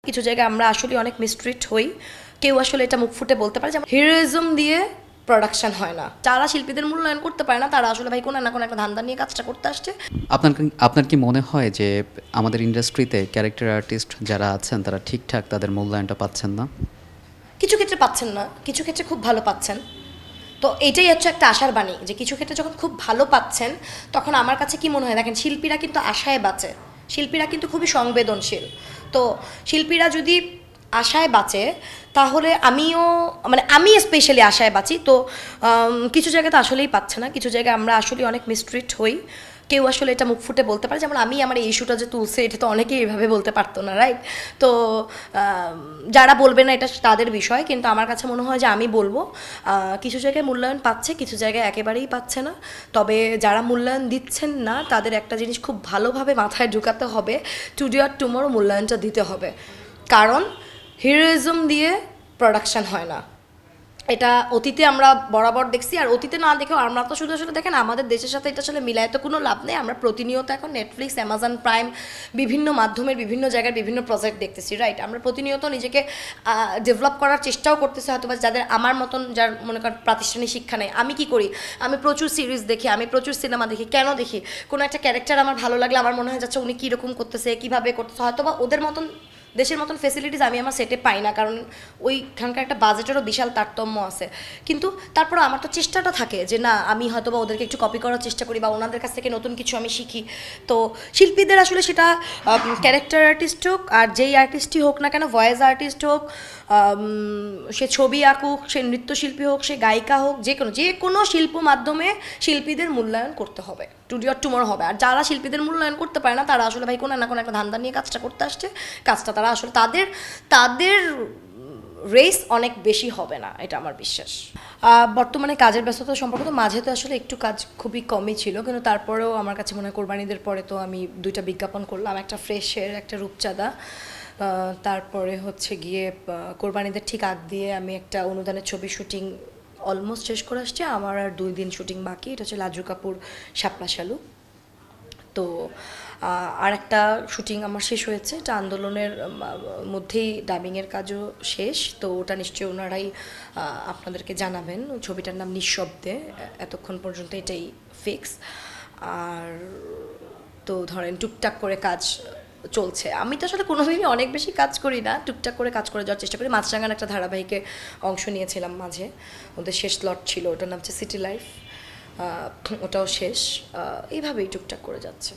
কিছু জায়গায় আমরা আসলে অনেক মিসট্রিট হই, কেউ আসলে এটা মুখ ফুটে বলতে পারে যে হিরোইজম দিয়ে প্রোডাকশন হয় না। যারা শিল্পীদের মূল্যায়ন করতে পারে না তারা আসলে ভাই কোনো না কোনো একটা ধান্দা নিয়ে কাজটা করতে আসছে। আপনার কি মনে হয় যে আমাদের ইন্ডাস্ট্রিতে ক্যারেক্টার আর্টিস্ট যারা আছেন তারা ঠিকঠাক তাদের মূল্যায়নটা পাচ্ছেন না? কিছু ক্ষেত্রে পাচ্ছেন না, কিছু ক্ষেত্রে খুব ভালো পাচ্ছেন। তো এটাই হচ্ছে একটা আশার বাণী যে কিছু ক্ষেত্রে যখন খুব ভালো পাচ্ছেন তখন আমার কাছে কি মনে হয়, দেখেন শিল্পীরা কিন্তু আশায় বাঁচে, শিল্পীরা কিন্তু খুবই সংবেদনশীল। তো শিল্পীরা যদি আশায় বাঁচে তাহলে আমি স্পেশালি আশায় বাঁচি। তো কিছু জায়গায় তো আসলেই পাচ্ছে না, কিছু জায়গায় আমরা আসলে অনেক মিসট্রিট হই, কেউ আসলে এটা মুখ ফুটে বলতে পারে। যেমন আমি আমার এই ইস্যুটা যে তুলছে এটা তো অনেকেই এইভাবে বলতে পারতো না, রাইট? তো যারা বলবে না এটা তাদের বিষয়, কিন্তু আমার কাছে মনে হয় যে আমি বলবো কিছু জায়গায় মূল্যায়ন পাচ্ছে, কিছু জায়গায় একেবারেই পাচ্ছে না। তবে যারা মূল্যায়ন দিচ্ছেন না তাদের একটা জিনিস খুব ভালোভাবে মাথায় ঢুকাতে হবে, টুডে আর টুমরো মূল্যায়নটা দিতে হবে। কারণ হিরোইজম দিয়ে প্রোডাকশন হয় না, এটা অতীতে আমরা বরাবর দেখছি। আর অতীতে না দেখেও আমরা তো শুধু আসলে দেখেন আমাদের দেশের সাথে এটা আসলে মিলায় তো কোনো লাভ নেই। আমরা প্রতিনিয়ত এখন নেটফ্লিক্স, অ্যামাজন প্রাইম, বিভিন্ন মাধ্যমের বিভিন্ন জায়গার বিভিন্ন প্রজেক্ট দেখতেছি, রাইট? আমরা প্রতিনিয়ত নিজেকে ডেভেলপ করার চেষ্টাও করতেছি। হয়তো বা যাদের আমার মতন যার মনে করেন প্রাতিষ্ঠানিক শিক্ষা নেই, আমি কি করি, আমি প্রচুর সিরিজ দেখি, আমি প্রচুর সিনেমা দেখি। কেন দেখি? কোনো একটা ক্যারেক্টার আমার ভালো লাগলে আমার মনে হয় যাচ্ছে উনি কীরকম করতেছে, কীভাবে করতেছে। হয়তো বা ওদের মতন দেশের মতন ফেসিলিটিস আমি আমার সেটে পাই না, কারণ ওইখানকার একটা বাজেটেরও বিশাল তারতম্য আছে। কিন্তু তারপর আমার তো চেষ্টাটা থাকে যে না, আমি হয়তো বা ওদেরকে একটু কপি করার চেষ্টা করি বা ওনাদের কাছ থেকে নতুন কিছু আমি শিখি। তো শিল্পীদের আসলে সেটা ক্যারেক্টার আর্টিস্ট হোক আর যেই আর্টিস্টই হোক না কেন, ভয়েস আর্টিস্ট হোক, সে ছবি আঁকুক, সে নৃত্যশিল্পী হোক, সে গায়িকা হোক, যে কোনো শিল্প মাধ্যমে শিল্পীদের মূল্যায়ন করতে হবে, টুডে আর টুমরো হবে। আর যারা শিল্পীদের মূল্যায়ন করতে পারে না তারা আসলে ভাই কোনো না কোনো একটা ধান্দা নিয়ে কাজটা করতে আসছে। কাজটা তারা আসলে তাদের রেস অনেক বেশি হবে না, এটা আমার বিশ্বাস। বর্তমানে কাজের ব্যস্ততা সম্পর্কে তো মাঝে তো আসলে একটু কাজ খুবই কমই ছিল, কিন্তু তারপরেও আমার কাছে মনে হয় কোরবানিদের পরে তো আমি 2টা বিজ্ঞাপন করলাম, একটা ফ্রেশের, একটা রূপচাঁদা। তারপরে হচ্ছে গিয়ে কোরবানিদের ঠিক আগ দিয়ে আমি একটা অনুদানের ছবি শুটিং অলমোস্ট শেষ করে আসছি। আমার আর 2 দিন শুটিং বাকি, এটা হচ্ছে লাজু কাপুর শাপলা শালু। তো আর একটা শুটিং আমার শেষ হয়েছে, এটা আন্দোলনের মধ্যেই ডাবিংয়ের কাজও শেষ। তো ওটা নিশ্চয়ই ওনারাই আপনাদেরকে জানাবেন। ছবিটার নাম নিঃশব্দে, এতক্ষণ পর্যন্ত এটাই ফিক্স। আর তো ধরেন টুকটাক করে কাজ চলছে। আমি তো আসলে কোনোদিনই অনেক বেশি কাজ করি না, টুকটাক করে কাজ করে যাওয়ার চেষ্টা করি। মাছরাঙার একটা ধারাবাহিকে অংশ নিয়েছিলাম মাঝে, ওদের শেষ লট ছিল, ওটার নাম হচ্ছে সিটি লাইফ, ওটাও শেষ। এইভাবেই টুকটাক করে যাচ্ছে।